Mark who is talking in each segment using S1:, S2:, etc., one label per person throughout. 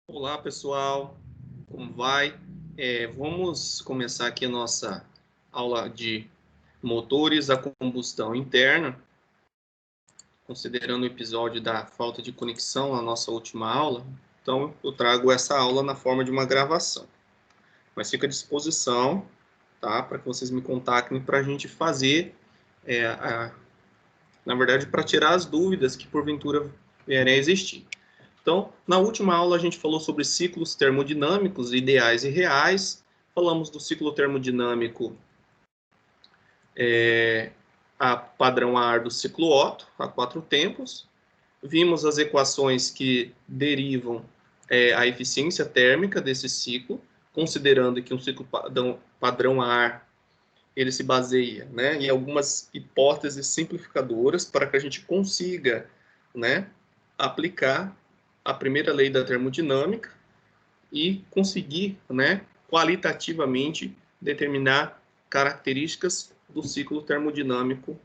S1: Olá, pessoal, como vai? Vamos começar aqui a nossa aula de motores a combustão interna, considerando o episódio da falta de conexão na nossa última aula. Então, eu trago essa aula na forma de uma gravação. Mas fica à disposição, tá? Para que vocês me contactem para a gente fazer, na verdade, para tirar as dúvidas que porventura vierem a existir. Então, na última aula a gente falou sobre ciclos termodinâmicos ideais e reais. Falamos do ciclo termodinâmico a padrão AR do ciclo Otto, a 4 tempos. Vimos as equações que derivam a eficiência térmica desse ciclo, considerando que um ciclo padrão AR ele se baseia, né, em algumas hipóteses simplificadoras para que a gente consiga, né, aplicar a primeira lei da termodinâmica e conseguir, né, qualitativamente determinar características do ciclo termodinâmico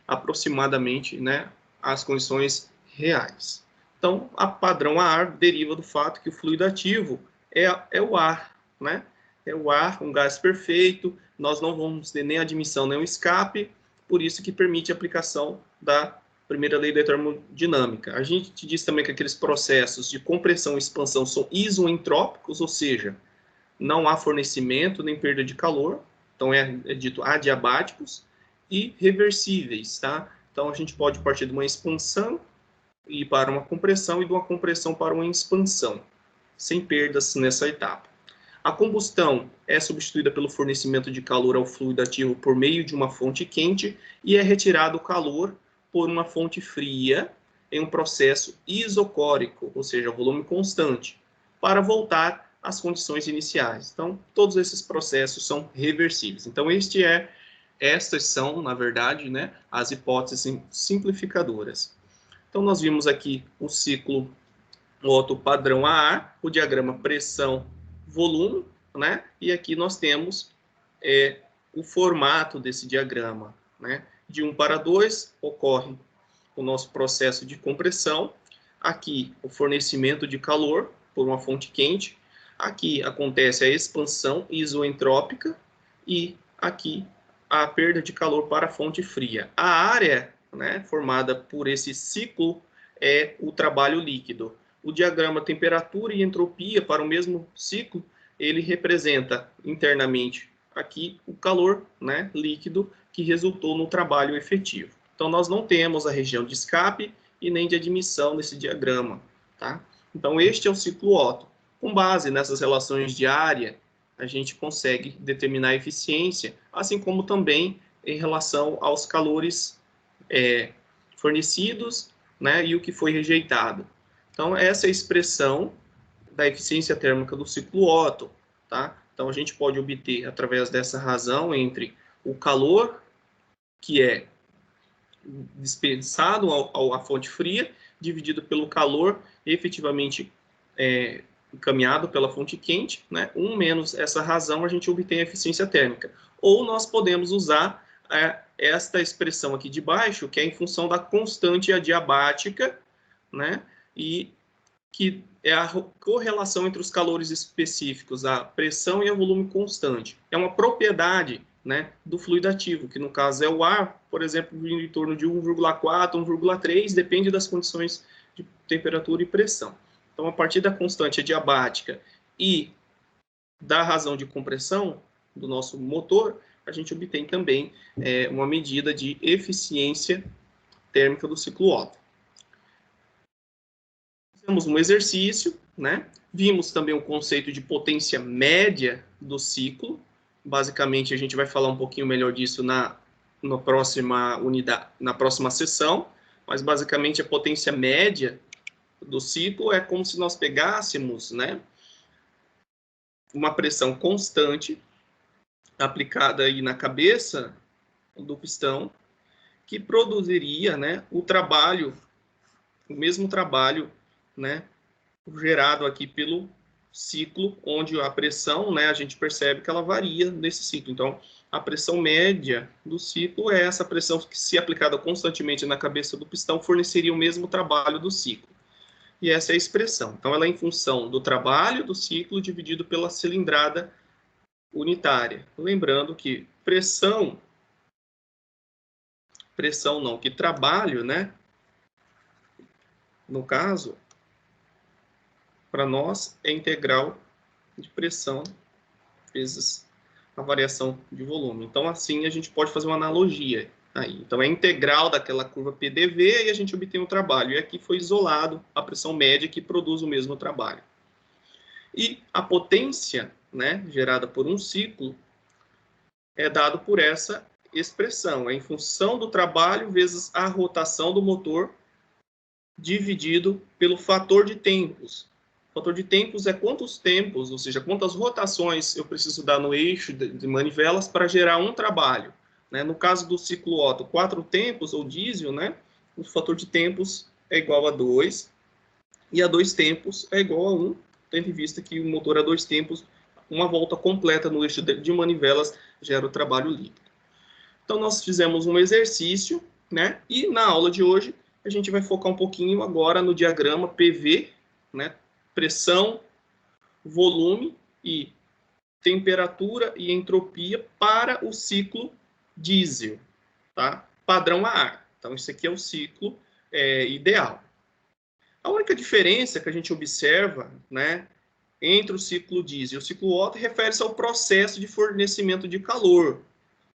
S1: aproximadamente, né, às condições reais. Então, a padrão AR deriva do fato que o fluido ativo é o ar, né? É o ar, um gás perfeito, nós não vamos ter nem admissão nem o escape, por isso que permite a aplicação da primeira lei da termodinâmica. A gente diz também que aqueles processos de compressão e expansão são isoentrópicos, ou seja, não há fornecimento nem perda de calor, então é dito adiabáticos, e reversíveis, tá? Então a gente pode partir de uma expansão e para uma compressão e de uma compressão para uma expansão, sem perdas nessa etapa. A combustão é substituída pelo fornecimento de calor ao fluido ativo por meio de uma fonte quente e é retirado o calor por uma fonte fria em um processo isocórico, ou seja, volume constante, para voltar às condições iniciais. Então, todos esses processos são reversíveis. Então, estas são, na verdade, né, as hipóteses simplificadoras. Então, nós vimos aqui o ciclo Otto padrão AA, o diagrama pressão-volume, né? E aqui nós temos o formato desse diagrama, né? De 1 para 2 ocorre o nosso processo de compressão, aqui o fornecimento de calor por uma fonte quente, aqui acontece a expansão isoentrópica e aqui a perda de calor para a fonte fria. A área, né, formada por esse ciclo é o trabalho líquido. O diagrama temperatura e entropia para o mesmo ciclo, ele representa internamente aqui o calor, né, líquido que resultou no trabalho efetivo. Então, nós não temos a região de escape e nem de admissão nesse diagrama, tá? Então, este é o ciclo Otto. Com base nessas relações de área, a gente consegue determinar a eficiência, assim como também em relação aos calores fornecidos, né, e o que foi rejeitado. Então, essa é a expressão da eficiência térmica do ciclo Otto, tá? Então, a gente pode obter, através dessa razão, entre o calor, que é dispensado à fonte fria, dividido pelo calor efetivamente encaminhado pela fonte quente, né? 1 menos essa razão, a gente obtém a eficiência térmica. Ou nós podemos usar esta expressão aqui de baixo, que é em função da constante adiabática, né? E que é a correlação entre os calores específicos, a pressão e o volume constante. É uma propriedade, né, do fluido ativo, que no caso é o ar, por exemplo, vindo em torno de 1,4, 1,3, depende das condições de temperatura e pressão. Então, a partir da constante adiabática e da razão de compressão do nosso motor, a gente obtém também uma medida de eficiência térmica do ciclo Otto. Fizemos um exercício, né? Vimos também o conceito de potência média do ciclo. Basicamente, a gente vai falar um pouquinho melhor disso na próxima unidade, na próxima sessão. Mas basicamente a potência média do ciclo é como se nós pegássemos, né, uma pressão constante aplicada aí na cabeça do pistão, que produziria, né, o mesmo trabalho, né, gerado aqui pelo ciclo, onde a pressão, né, a gente percebe que ela varia nesse ciclo. Então, a pressão média do ciclo é essa pressão que, se aplicada constantemente na cabeça do pistão, forneceria o mesmo trabalho do ciclo. e essa é a expressão. Então, ela é em função do trabalho do ciclo dividido pela cilindrada unitária. Lembrando que que trabalho, né? No caso, para nós, é integral de pressão vezes a variação de volume. Então, assim, a gente pode fazer uma analogia aí. Então, é integral daquela curva PDV e a gente obtém o trabalho. E aqui foi isolado a pressão média que produz o mesmo trabalho. E a potência, né, gerada por um ciclo é dado por essa expressão. É em função do trabalho vezes a rotação do motor dividido pelo fator de tempos. O fator de tempos é quantos tempos, ou seja, quantas rotações eu preciso dar no eixo de manivelas para gerar um trabalho. Né? No caso do ciclo Otto, 4 tempos, ou diesel, né? O fator de tempos é igual a 2, e a 2 tempos é igual a 1, tendo em vista que o motor a 2 tempos, uma volta completa no eixo de manivelas gera o trabalho líquido. Então, nós fizemos um exercício, né? E na aula de hoje, a gente vai focar um pouquinho agora no diagrama PV, né? Pressão, volume e temperatura e entropia para o ciclo diesel, tá? Padrão a ar. Então, esse aqui é o ciclo ideal. A única diferença que a gente observa, né, entre o ciclo diesel e o ciclo Otto refere-se ao processo de fornecimento de calor,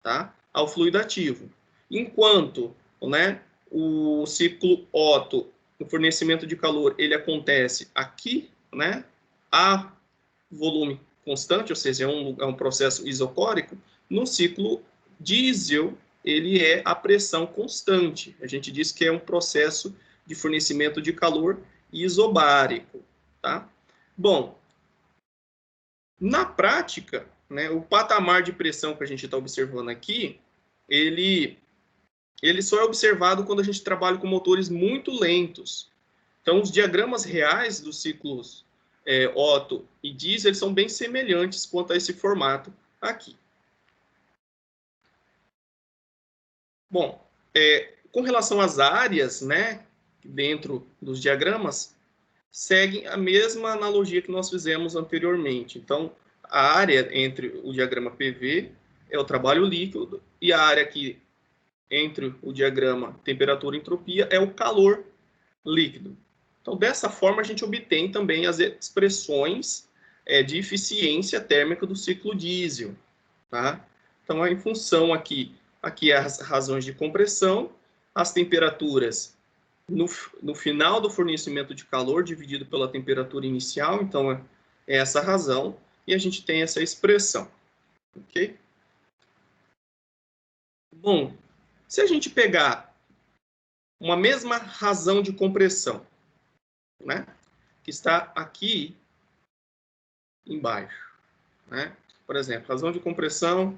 S1: tá? Ao fluido ativo. Enquanto, né, o ciclo Otto, o fornecimento de calor, ele acontece aqui, né, a volume constante, ou seja, é um processo isocórico. No ciclo diesel, ele é a pressão constante. A gente diz que é um processo de fornecimento de calor isobárico, tá? Bom, na prática, né, o patamar de pressão que a gente está observando aqui, ele só é observado quando a gente trabalha com motores muito lentos. Então, os diagramas reais dos ciclos Otto e diesel eles são bem semelhantes quanto a esse formato aqui. Bom, com relação às áreas, né, dentro dos diagramas, seguem a mesma analogia que nós fizemos anteriormente. Então, a área entre o diagrama PV é o trabalho líquido e a área aqui entre o diagrama temperatura e entropia é o calor líquido. Então, dessa forma, a gente obtém também as expressões de eficiência térmica do ciclo diesel. Tá? Então, em função aqui as razões de compressão, as temperaturas no final do fornecimento de calor dividido pela temperatura inicial, então é essa razão, e a gente tem essa expressão. Ok? Bom, se a gente pegar uma mesma razão de compressão, né, que está aqui embaixo, né? Por exemplo, razão de compressão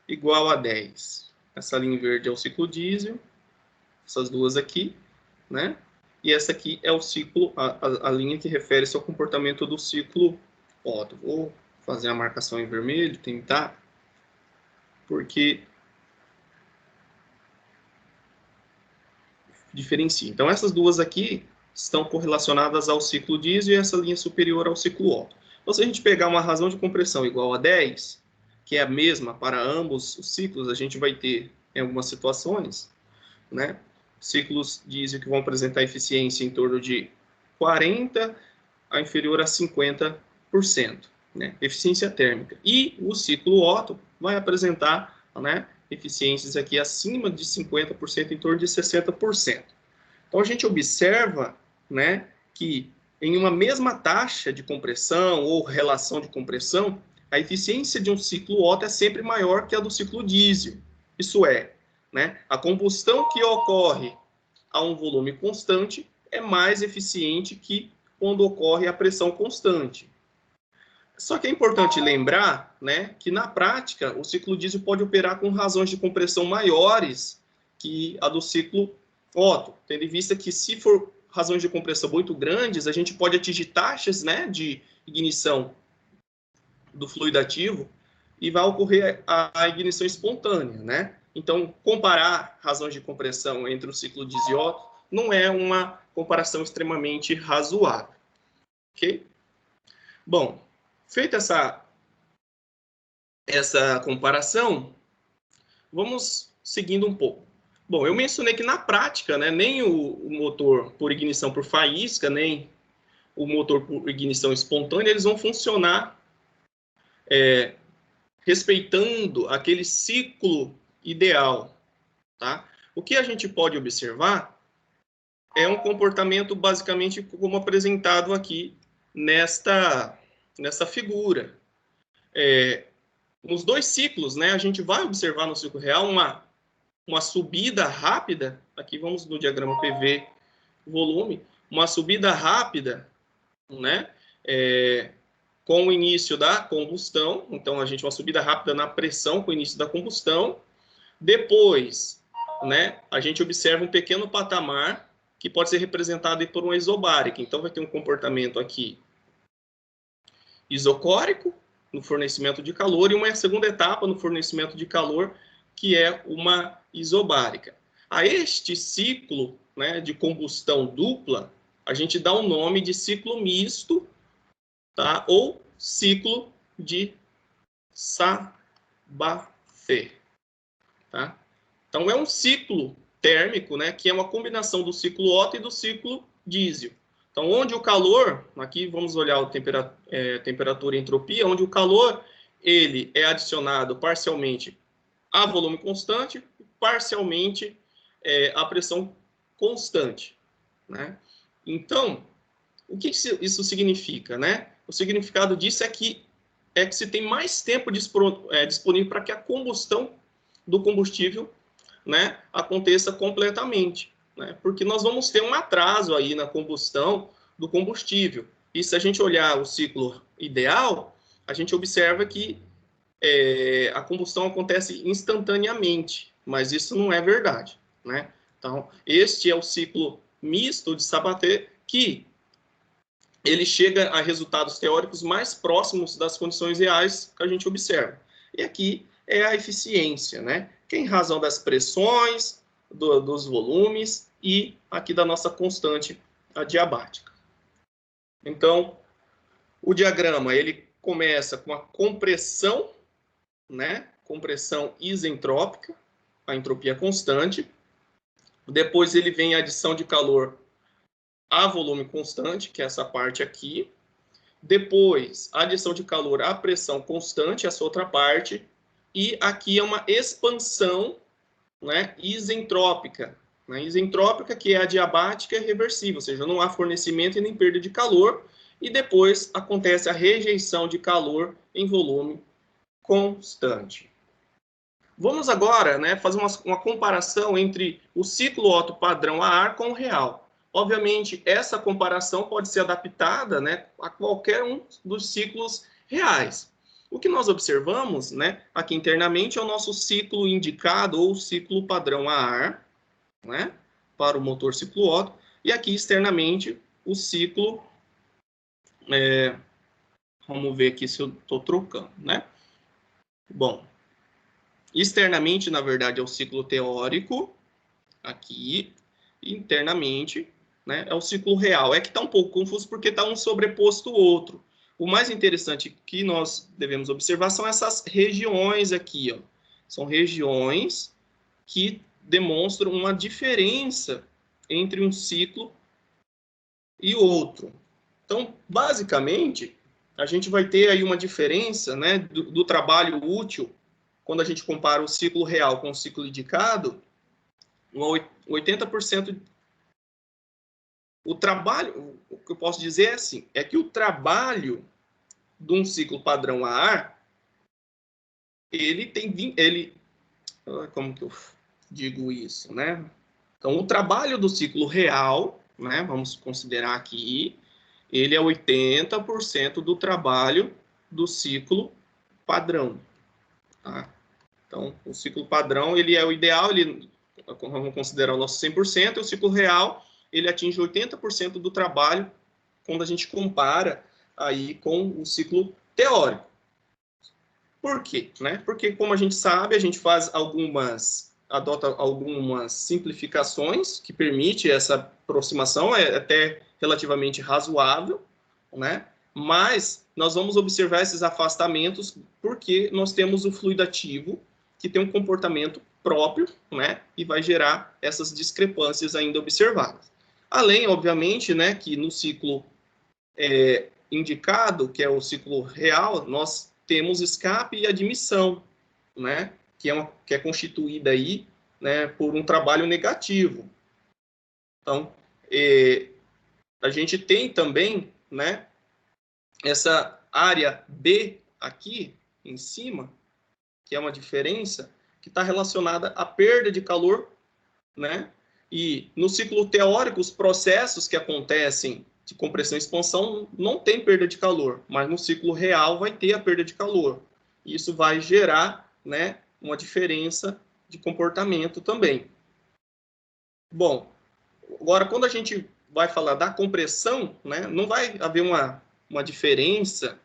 S1: igual a 10. Essa linha verde é o ciclo diesel, essas duas aqui, né? E essa aqui é o ciclo, a linha que refere-se ao comportamento do ciclo Otto. Vou fazer a marcação em vermelho, tentar, porque diferencia. Então, essas duas aqui estão correlacionadas ao ciclo diesel e essa linha superior ao ciclo Otto. Então, se a gente pegar uma razão de compressão igual a 10, que é a mesma para ambos os ciclos, a gente vai ter, em algumas situações, né, ciclos diesel que vão apresentar eficiência em torno de 40% a inferior a 50%, né, eficiência térmica. E o ciclo Otto vai apresentar, né, eficiências aqui acima de 50%, em torno de 60%. Então, a gente observa, né, que em uma mesma taxa de compressão ou relação de compressão, a eficiência de um ciclo Otto é sempre maior que a do ciclo diesel. Isso é, né, a combustão que ocorre a um volume constante é mais eficiente que quando ocorre a pressão constante. Só que é importante lembrar, né, que na prática o ciclo diesel pode operar com razões de compressão maiores que a do ciclo Otto, tendo em vista que se for razões de compressão muito grandes, a gente pode atingir taxas, né, de ignição do fluido ativo e vai ocorrer a ignição espontânea, né? Então, comparar razões de compressão entre o ciclo diesel não é uma comparação extremamente razoável. Ok? Bom, feita essa comparação, vamos seguindo um pouco. Bom, eu mencionei que na prática, né, nem o motor por ignição por faísca, nem o motor por ignição espontânea, eles vão funcionar respeitando aquele ciclo ideal. Tá? O que a gente pode observar é um comportamento basicamente como apresentado aqui nesta figura. Nos dois ciclos, né, a gente vai observar no ciclo real uma subida rápida, aqui vamos no diagrama PV volume, uma subida rápida, né, com o início da combustão, então a gente uma subida rápida na pressão com o início da combustão, depois, né, a gente observa um pequeno patamar que pode ser representado por uma isobárica, então vai ter um comportamento aqui isocórico, no fornecimento de calor, e uma segunda etapa no fornecimento de calor, que é uma isobárica. A este ciclo, né, de combustão dupla, a gente dá o nome de ciclo misto, tá? Ou ciclo de Sabatier. Tá? Então, é um ciclo térmico, né, que é uma combinação do ciclo Otto e do ciclo diesel. Então, onde o calor, aqui vamos olhar a temperatura e entropia, onde o calor ele é adicionado parcialmente a volume constante, parcialmente a pressão constante. Né? Então, o que isso significa? Né? O significado disso é que se tem mais tempo disponível para que a combustão do combustível, né, aconteça completamente. Né? Porque nós vamos ter um atraso aí na combustão do combustível. E se a gente olhar o ciclo ideal, a gente observa que a combustão acontece instantaneamente, mas isso não é verdade. Né? Então, este é o ciclo misto de Sabatier, que ele chega a resultados teóricos mais próximos das condições reais que a gente observa. E aqui é a eficiência, né? Que é em razão das pressões, dos volumes e aqui da nossa constante adiabática. Então, o diagrama ele começa com a compressão, né? Compressão isentrópica, a entropia constante. Depois ele vem a adição de calor a volume constante, que é essa parte aqui. Depois, a adição de calor à pressão constante, essa outra parte. E aqui é uma expansão, né, isentrópica. Né, isentrópica, que é adiabática e reversível, ou seja, não há fornecimento e nem perda de calor. E depois acontece a rejeição de calor em volume constante. Vamos agora, né, fazer uma comparação entre o ciclo Otto padrão a ar com o real. Obviamente, essa comparação pode ser adaptada, né, a qualquer um dos ciclos reais. O que nós observamos, né, aqui internamente é o nosso ciclo indicado ou ciclo padrão a ar, né, para o motor ciclo Otto, e aqui externamente o ciclo, vamos ver aqui se eu estou trocando, né? Bom, externamente, na verdade, é o ciclo teórico, aqui, e internamente, né, é o ciclo real. É que está um pouco confuso porque está um sobreposto ao outro. O mais interessante que nós devemos observar são essas regiões aqui. Ó. São regiões que demonstram uma diferença entre um ciclo e outro. Então, basicamente, a gente vai ter aí uma diferença, né, do trabalho útil quando a gente compara o ciclo real com o ciclo indicado, 80%. O trabalho, o que eu posso dizer é assim, é que o trabalho de um ciclo padrão a ar, como que eu digo isso, né? Então, o trabalho do ciclo real, né, vamos considerar aqui, ele é 80% do trabalho do ciclo padrão. Tá? Então, o ciclo padrão, ele é o ideal, vamos considerar o nosso 100%, e o ciclo real, ele atinge 80% do trabalho quando a gente compara aí com o ciclo teórico. Por quê? Né? Porque, como a gente sabe, a gente faz algumas adota algumas simplificações que permite essa aproximação, é até relativamente razoável, né? Mas nós vamos observar esses afastamentos porque nós temos o fluido ativo que tem um comportamento próprio, né? E vai gerar essas discrepâncias ainda observadas. Além, obviamente, né, que no ciclo indicado, que é o ciclo real, nós temos escape e admissão, né? Que é constituída aí, né, por um trabalho negativo. Então, a gente tem também, né, essa área B aqui em cima, que é uma diferença, que está relacionada à perda de calor, né? E no ciclo teórico, os processos que acontecem de compressão e expansão não tem perda de calor, mas no ciclo real vai ter a perda de calor. Isso vai gerar, né, uma diferença de comportamento também. Bom, agora quando a gente vai falar da compressão, né, não vai haver uma diferença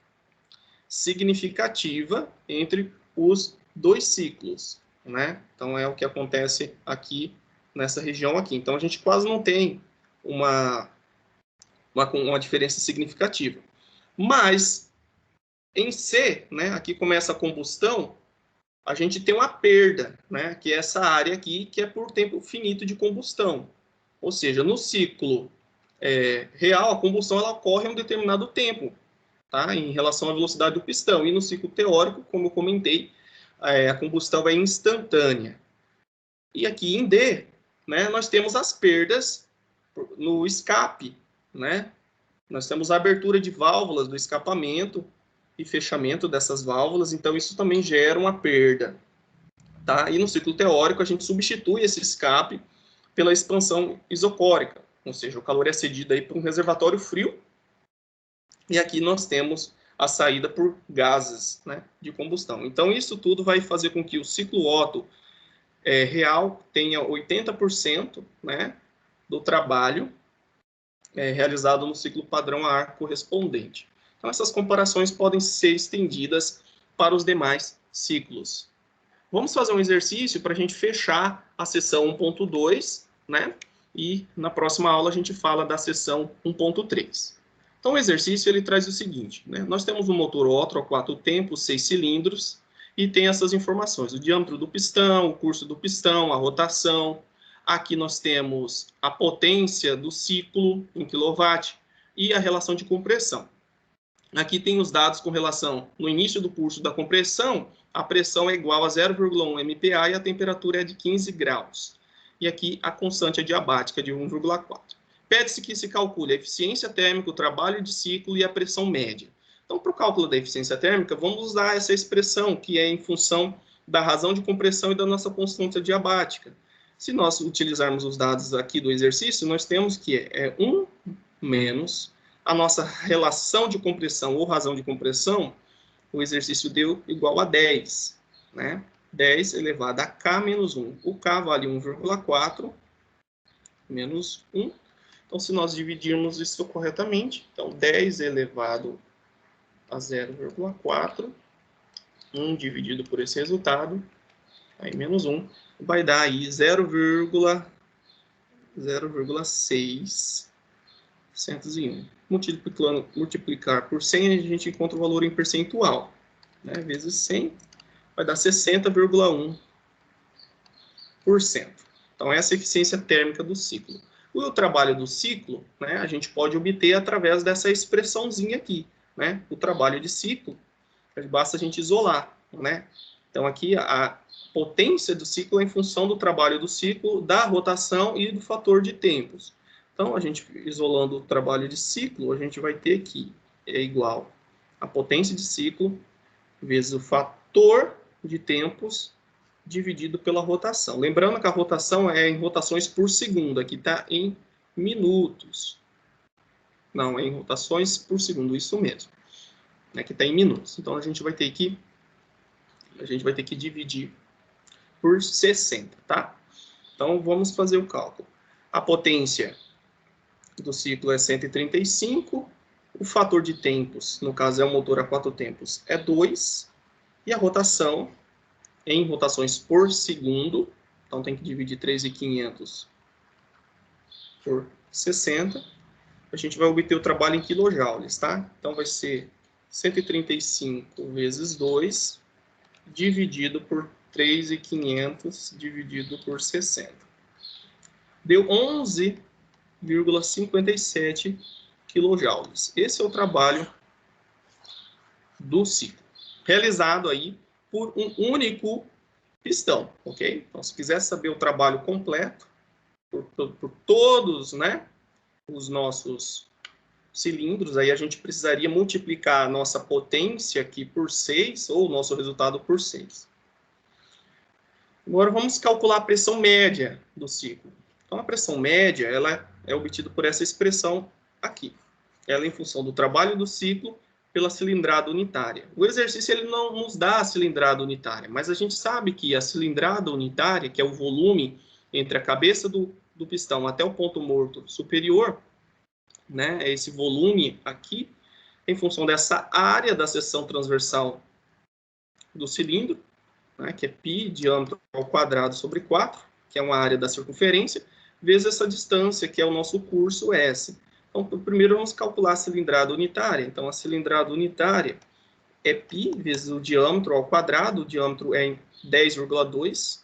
S1: significativa entre os dois ciclos, né? Então é o que acontece aqui nessa região aqui. Então a gente quase não tem uma diferença significativa. Mas em C, né, aqui começa a combustão, a gente tem uma perda, né, que é essa área aqui, que é por tempo finito de combustão. Ou seja, no ciclo real, a combustão ela ocorre em um determinado tempo, tá, em relação à velocidade do pistão. E no ciclo teórico, como eu comentei, a combustão é instantânea. E aqui em D, né, nós temos as perdas no escape, né? Nós temos a abertura de válvulas do escapamento e fechamento dessas válvulas, então isso também gera uma perda, tá? E no ciclo teórico a gente substitui esse escape pela expansão isocórica, ou seja, o calor é cedido aí para um reservatório frio, e aqui nós temos a saída por gases, né, de combustão. Então isso tudo vai fazer com que o ciclo Otto real tenha 80%, né, do trabalho realizado no ciclo padrão a ar correspondente. Então, essas comparações podem ser estendidas para os demais ciclos. Vamos fazer um exercício para a gente fechar a seção 1.2, né? E na próxima aula a gente fala da seção 1.3. Então, o exercício ele traz o seguinte, né? Nós temos um motor Otto a 4 tempos, 6 cilindros, e tem essas informações: o diâmetro do pistão, o curso do pistão, a rotação. Aqui nós temos a potência do ciclo em kW e a relação de compressão. Aqui tem os dados com relação, no início do curso da compressão, a pressão é igual a 0,1 MPa e a temperatura é de 15 graus. E aqui a constante adiabática de 1,4. Pede-se que se calcule a eficiência térmica, o trabalho de ciclo e a pressão média. Então, para o cálculo da eficiência térmica, vamos usar essa expressão, que é em função da razão de compressão e da nossa constante adiabática. Se nós utilizarmos os dados aqui do exercício, nós temos que é 1 menos a nossa relação de compressão ou razão de compressão, o exercício deu igual a 10, né? 10 elevado a K menos 1. O K vale 1,4 menos 1. Então, se nós dividirmos isso corretamente, então 10 elevado a 0,4, 1 dividido por esse resultado, aí menos 1, vai dar aí 0,601. Multiplicar por 100, a gente encontra o valor em percentual, né? Vezes 100, vai dar 60,1%. Então, essa é a eficiência térmica do ciclo. O trabalho do ciclo, né, a gente pode obter através dessa expressãozinha aqui, né? O trabalho de ciclo, basta a gente isolar, né? Então, aqui a potência do ciclo é em função do trabalho do ciclo, da rotação e do fator de tempos. Então, a gente isolando o trabalho de ciclo, a gente vai ter que é igual a potência de ciclo vezes o fator de tempos dividido pela rotação. Lembrando que a rotação é em rotações por segundo, aqui está em minutos. Não, é em rotações por segundo, isso mesmo. Aqui está em minutos. Então, a gente vai ter que dividir por 60, tá? Então, vamos fazer o cálculo. A potência do ciclo é 135, o fator de tempos, no caso é o motor a 4 tempos, é 2, e a rotação, em rotações por segundo, Então, tem que dividir 3.500 por 60. A gente vai obter o trabalho em quilojoules, tá? Então, vai ser 135 vezes 2, dividido por 3.500, dividido por 60. Deu 11,57 quilojoules. Esse é o trabalho do ciclo, realizado aí por um único pistão, ok? Então, se quiser saber o trabalho completo, por todos, né, os nossos cilindros, aí a gente precisaria multiplicar a nossa potência aqui por 6, ou o nosso resultado por 6. Agora vamos calcular a pressão média do ciclo. Então a pressão média, ela é obtida por essa expressão aqui. Ela é em função do trabalho do ciclo pela cilindrada unitária. O exercício ele não nos dá a cilindrada unitária, mas a gente sabe que a cilindrada unitária, que é o volume entre a cabeça do pistão até o ponto morto superior, né, é esse volume aqui, em função dessa área da seção transversal do cilindro, né, que é π, diâmetro ao quadrado sobre 4, que é uma área da circunferência, vezes essa distância, que é o nosso curso S. Então, primeiro vamos calcular a cilindrada unitária. Então, a cilindrada unitária é π vezes o diâmetro ao quadrado, o diâmetro é em 10,2,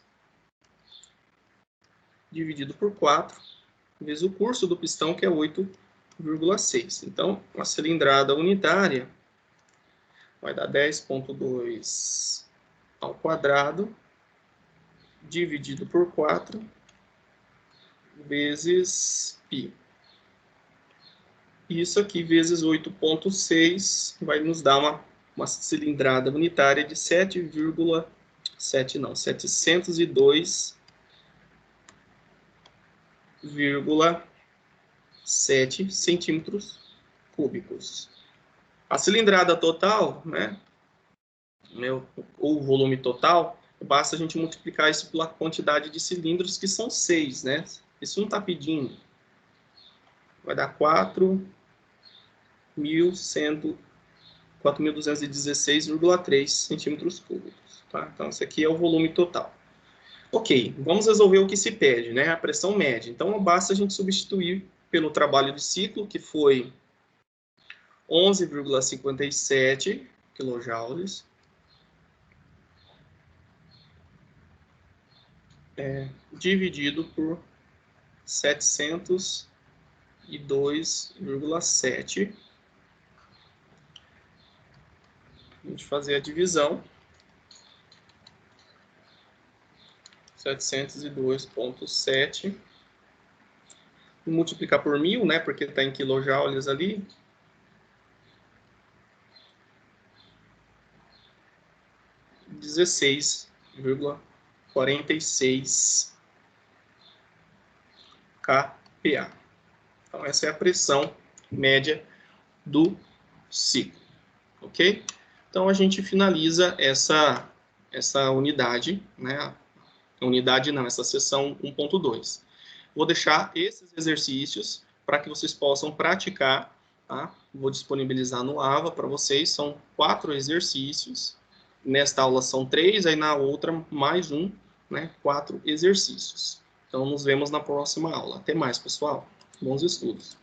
S1: dividido por 4, vezes o curso do pistão, que é 8,6. Então, a cilindrada unitária vai dar 10,2 ao quadrado, dividido por 4, vezes π. Isso aqui, vezes 8,6, vai nos dar uma cilindrada unitária de 7,7 centímetros cúbicos. A cilindrada total, né, ou o volume total, basta a gente multiplicar isso pela quantidade de cilindros, que são 6, né? Isso não está pedindo. Vai dar 4.216,3 centímetros cúbicos. Tá? Então, esse aqui é o volume total. Ok, vamos resolver o que se pede, né? A pressão média. Então, basta a gente substituir pelo trabalho de ciclo, que foi 11,57 quilojoules. Dividido por 702,7. A gente fazer a divisão. 702,7. Multiplicar por 1.000, né? Porque está em quilojoules ali. (16,46 kPa). Então, essa é a pressão média do ciclo. Ok? Então, a gente finaliza essa unidade, né? Unidade não, essa seção 1.2. Vou deixar esses exercícios para que vocês possam praticar, tá? Vou disponibilizar no AVA para vocês, são 4 exercícios. Nesta aula são 3, aí na outra mais um, né? 4 exercícios. Então, nos vemos na próxima aula. Até mais, pessoal. Bons estudos.